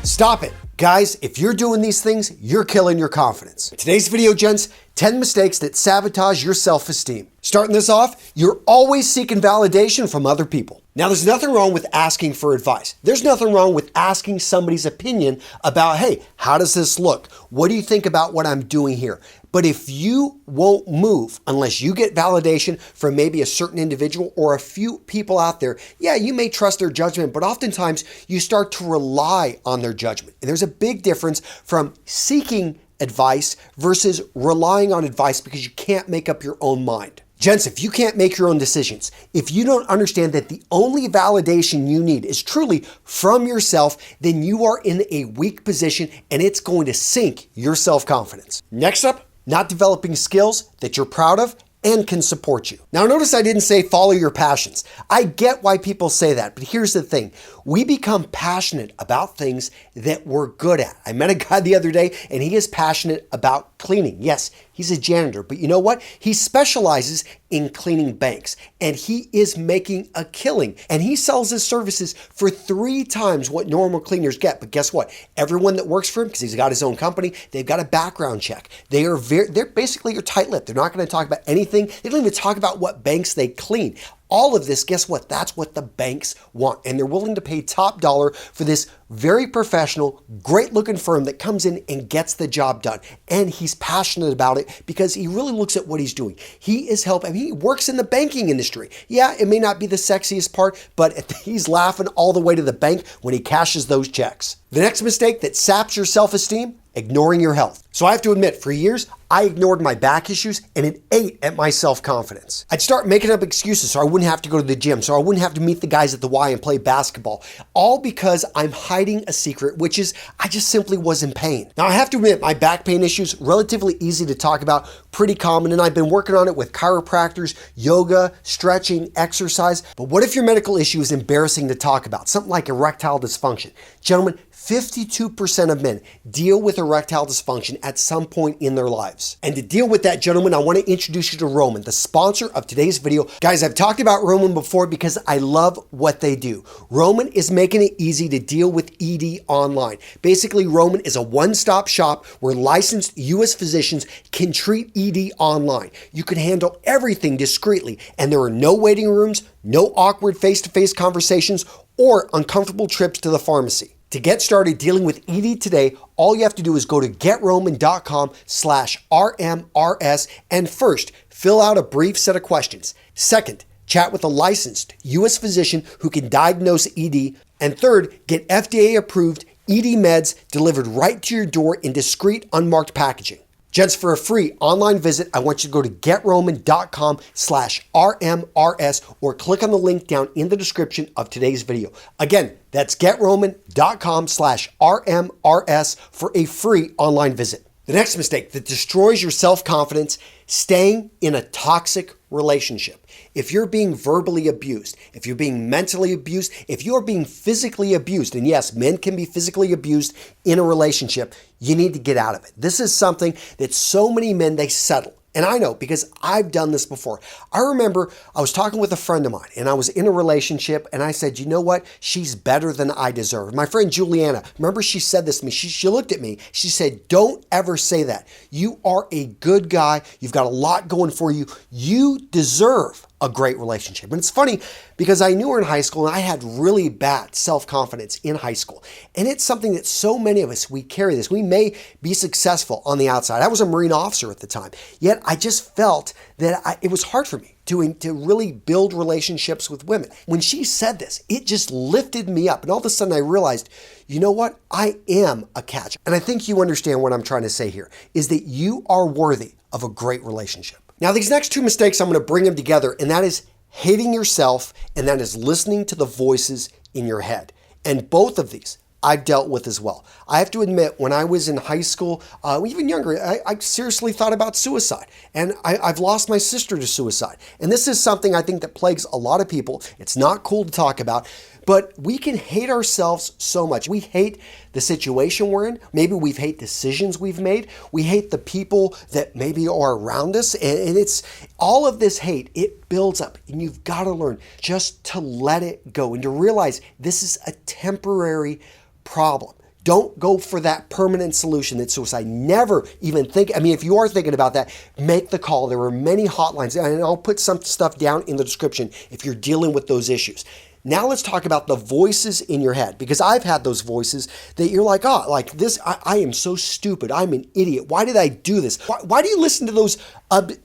Stop it. Guys, if you're doing these things, you're killing your confidence. In today's video, gents, 10 mistakes that sabotage your self-esteem. Starting this off, you're always seeking validation from other people. Now, there's nothing wrong with asking for advice. There's nothing wrong with asking somebody's opinion about, hey, how does this look? What do you think about what I'm doing here? But if you won't move unless you get validation from maybe a certain individual or a few people out there, yeah, you may trust their judgment, but oftentimes you start to rely on their judgment. And there's a big difference from seeking advice versus relying on advice because you can't make up your own mind. Gents, if you can't make your own decisions, if you don't understand that the only validation you need is truly from yourself, then you are in a weak position and it's going to sink your self-confidence. Next up, not developing skills that you're proud of and can support you. Now notice I didn't say follow your passions. I get why people say that, but here's the thing. We become passionate about things that we're good at. I met a guy the other day and he is passionate about cleaning. Yes, he's a janitor, but you know what? He specializes in cleaning banks and he is making a killing and he sells his services for 3 times what normal cleaners get. But guess what? Everyone that works for him, because he's got his own company, they've got a background check. They're basically tight-lipped. They're not going to talk about anything. They don't even talk about what banks they clean. All of this, guess what? That's what the banks want. And they're willing to pay top dollar for this very professional, great looking firm that comes in and gets the job done. And he's passionate about it because he really looks at what he's doing. He is helping. I mean, he works in the banking industry. Yeah, it may not be the sexiest part, but he's laughing all the way to the bank when he cashes those checks. The next mistake that saps your self-esteem, ignoring your health. So I have to admit, for years, I ignored my back issues and it ate at my self-confidence. I'd start making up excuses so I wouldn't have to go to the gym, so I wouldn't have to meet the guys at the Y and play basketball, all because I'm hiding a secret, which is I just simply was in pain. Now I have to admit, my back pain issues, relatively easy to talk about, pretty common, and I've been working on it with chiropractors, yoga, stretching, exercise. But what if your medical issue is embarrassing to talk about? Something like erectile dysfunction. Gentlemen, 52% of men deal with erectile dysfunction at some point in their lives. And to deal with that, gentlemen, I want to introduce you to Roman, the sponsor of today's video. Guys, I've talked about Roman before because I love what they do. Roman is making it easy to deal with ED online. Basically, Roman is a one-stop shop where licensed U.S. physicians can treat ED online. You can handle everything discreetly, and there are no waiting rooms, no awkward face-to-face conversations, or uncomfortable trips to the pharmacy. To get started dealing with ED today, all you have to do is go to getroman.com/RMRS and first, fill out a brief set of questions. Second, chat with a licensed U.S. physician who can diagnose ED. And third, get FDA-approved ED meds delivered right to your door in discreet, unmarked packaging. Gents, for a free online visit, I want you to go to getroman.com/RMRS or click on the link down in the description of today's video. Again, that's getroman.com/RMRS for a free online visit. The next mistake that destroys your self-confidence, staying in a toxic relationship. If you're being verbally abused, if you're being mentally abused, if you're being physically abused, and yes, men can be physically abused in a relationship, you need to get out of it. This is something that so many men, they settle. And I know because I've done this before. I remember I was talking with a friend of mine and I was in a relationship and I said, you know what? She's better than I deserve. My friend Juliana, remember she said this to me. She looked at me. She said, don't ever say that. You are a good guy. You've got a lot going for you. You deserve a great relationship. And it's funny because I knew her in high school and I had really bad self-confidence in high school. And it's something that so many of us, we carry this. We may be successful on the outside. I was a Marine officer at the time, yet I just felt that it was hard for me to really build relationships with women. When she said this, it just lifted me up. And all of a sudden I realized, you know what? I am a catch. And I think you understand what I'm trying to say here, is that you are worthy of a great relationship. Now, these next 2 mistakes, I'm going to bring them together, and that is hating yourself, and that is listening to the voices in your head. And both of these I've dealt with as well. I have to admit, when I was in high school, even younger, I seriously thought about suicide. And I've lost my sister to suicide. And this is something I think that plagues a lot of people. It's not cool to talk about, but we can hate ourselves so much. We hate the situation we're in. Maybe we hate decisions we've made. We hate the people that maybe are around us. And it's all of this hate, it builds up. And you've got to learn just to let it go and to realize this is a temporary problem. Don't go for that permanent solution that's suicide. Never even think. I mean, if you are thinking about that, make the call. There are many hotlines, and I'll put some stuff down in the description if you're dealing with those issues. Now let's talk about the voices in your head, because I've had those voices that you're like, oh, like this, I am so stupid. I'm an idiot. Why did I do this? Why do you listen to those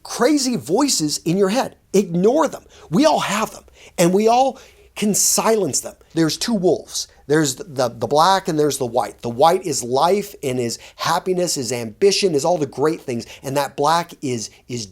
crazy voices in your head? Ignore them. We all have them, and we all can silence them. There's two wolves. There's the black and there's the white. The white is life and is happiness, is ambition, is all the great things. And that black is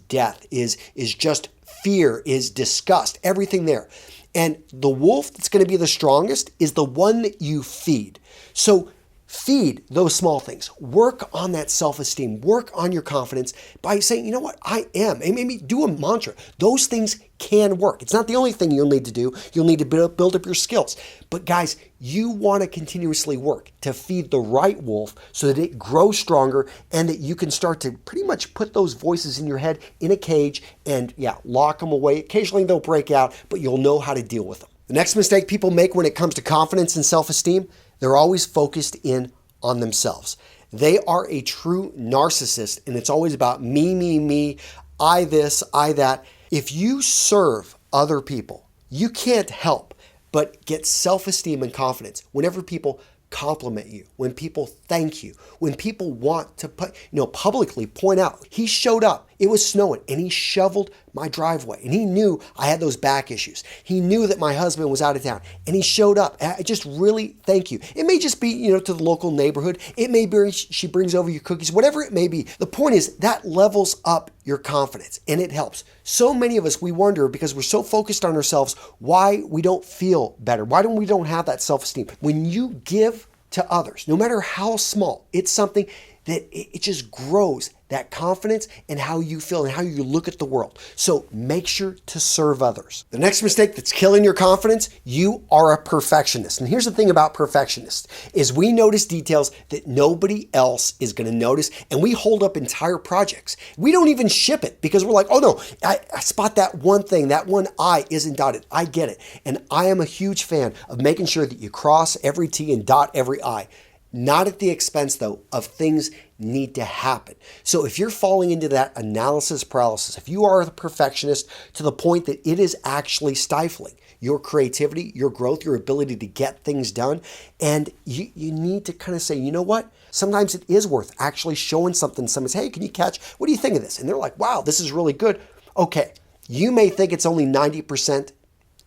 death, is just fear, is disgust, everything there. And the wolf that's going to be the strongest is the one that you feed. So feed those small things. Work on that self-esteem. Work on your confidence by saying, you know what, I am. And maybe do a mantra. Those things can work. It's not the only thing you'll need to do. You'll need to build up your skills. But guys, you want to continuously work to feed the right wolf so that it grows stronger and that you can start to pretty much put those voices in your head in a cage and lock them away. Occasionally they'll break out, but you'll know how to deal with them. The next mistake people make when it comes to confidence and self-esteem, they're always focused in on themselves. They are a true narcissist, and it's always about me, I this, I that. If you serve other people, you can't help but get self-esteem and confidence whenever people compliment you, when people thank you, when people want to publicly point out, he showed up, it was snowing, and he shoveled my driveway, and he knew I had those back issues. He knew that my husband was out of town, and he showed up. I just really thank you. It may just be, to the local neighborhood. It may be she brings over your cookies, whatever it may be. The point is that levels up your confidence, and it helps. So many of us, we wonder, because we're so focused on ourselves, why we don't feel better. Why don't we don't have that self-esteem? When you give to others, no matter how small, it's something that it just grows that confidence and how you feel and how you look at the world. So make sure to serve others. The next mistake that's killing your confidence, you are a perfectionist. And here's the thing about perfectionists is we notice details that nobody else is going to notice, and we hold up entire projects. We don't even ship it because we're like, oh no, I spot that one thing, that one I isn't dotted. I get it. And I am a huge fan of making sure that you cross every T and dot every I. Not at the expense, though, of things need to happen. So if you're falling into that analysis paralysis, if you are a perfectionist to the point that it is actually stifling your creativity, your growth, your ability to get things done, and you need to kind of say, you know what? Sometimes it is worth actually showing something. Someone's, hey, can you catch? What do you think of this? And they're like, wow, this is really good. Okay, you may think it's only 90%.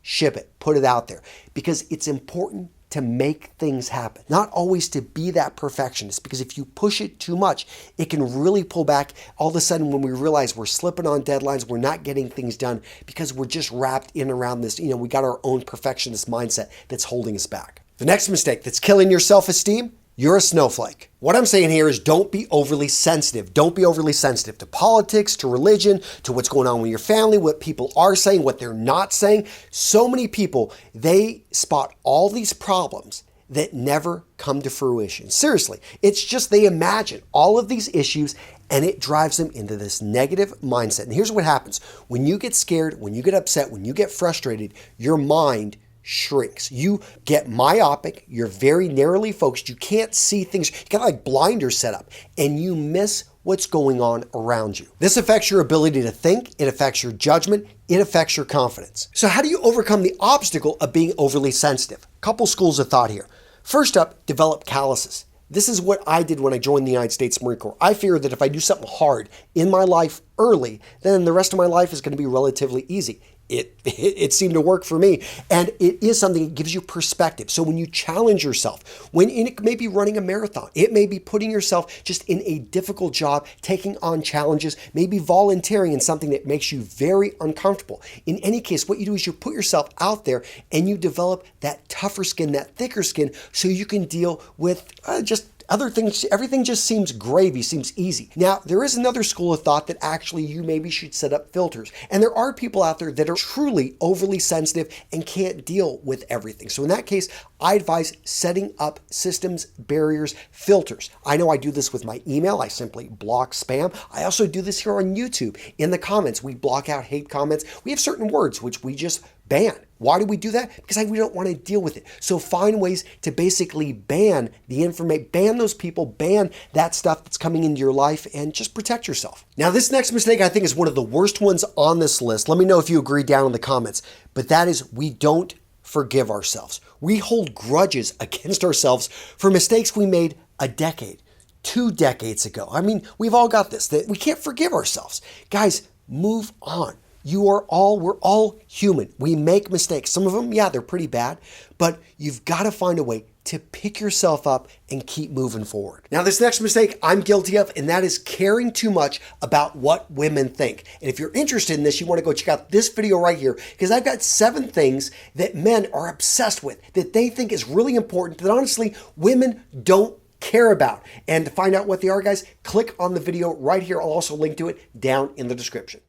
Ship it. Put it out there because it's important to make things happen, not always to be that perfectionist, because if you push it too much, it can really pull back. All of a sudden, when we realize we're slipping on deadlines, we're not getting things done because we're just wrapped in around this, we got our own perfectionist mindset that's holding us back. The next mistake that's killing your self-esteem, you're a snowflake. What I'm saying here is don't be overly sensitive. Don't be overly sensitive to politics, to religion, to what's going on with your family, what people are saying, what they're not saying. So many people, they spot all these problems that never come to fruition. Seriously, it's just they imagine all of these issues and it drives them into this negative mindset. And here's what happens. When you get scared, when you get upset, when you get frustrated, your mind shrinks. You get myopic. You're very narrowly focused. You can't see things. You got like blinders set up and you miss what's going on around you. This affects your ability to think. It affects your judgment. It affects your confidence. So how do you overcome the obstacle of being overly sensitive? Couple schools of thought here. First up, develop calluses. This is what I did when I joined the United States Marine Corps. I figured that if I do something hard in my life early, then the rest of my life is going to be relatively easy. It seemed to work for me. And it is something that gives you perspective. So when you challenge yourself, it may be running a marathon, it may be putting yourself just in a difficult job, taking on challenges, maybe volunteering in something that makes you very uncomfortable. In any case, what you do is you put yourself out there and you develop that tougher skin, that thicker skin, so you can deal with just other things. Everything just seems gravy, seems easy. Now, there is another school of thought that actually you maybe should set up filters. And there are people out there that are truly overly sensitive and can't deal with everything. So in that case, I advise setting up systems, barriers, filters. I know I do this with my email. I simply block spam. I also do this here on YouTube. In the comments, we block out hate comments. We have certain words which we just ban. Why do we do that? Because we don't want to deal with it. So find ways to basically ban the information, ban those people, ban that stuff that's coming into your life, and just protect yourself. Now, this next mistake I think is one of the worst ones on this list. Let me know if you agree down in the comments. But that is, we don't forgive ourselves. We hold grudges against ourselves for mistakes we made a decade, 2 decades ago. I mean, we've all got this, that we can't forgive ourselves. Guys, move on. We're all human. We make mistakes. Some of them, yeah, they're pretty bad, but you've got to find a way to pick yourself up and keep moving forward. Now, this next mistake I'm guilty of, and that is caring too much about what women think. And if you're interested in this, you want to go check out this video right here, because I've got 7 things that men are obsessed with, that they think is really important, that honestly, women don't care about. And to find out what they are, guys, click on the video right here. I'll also link to it down in the description.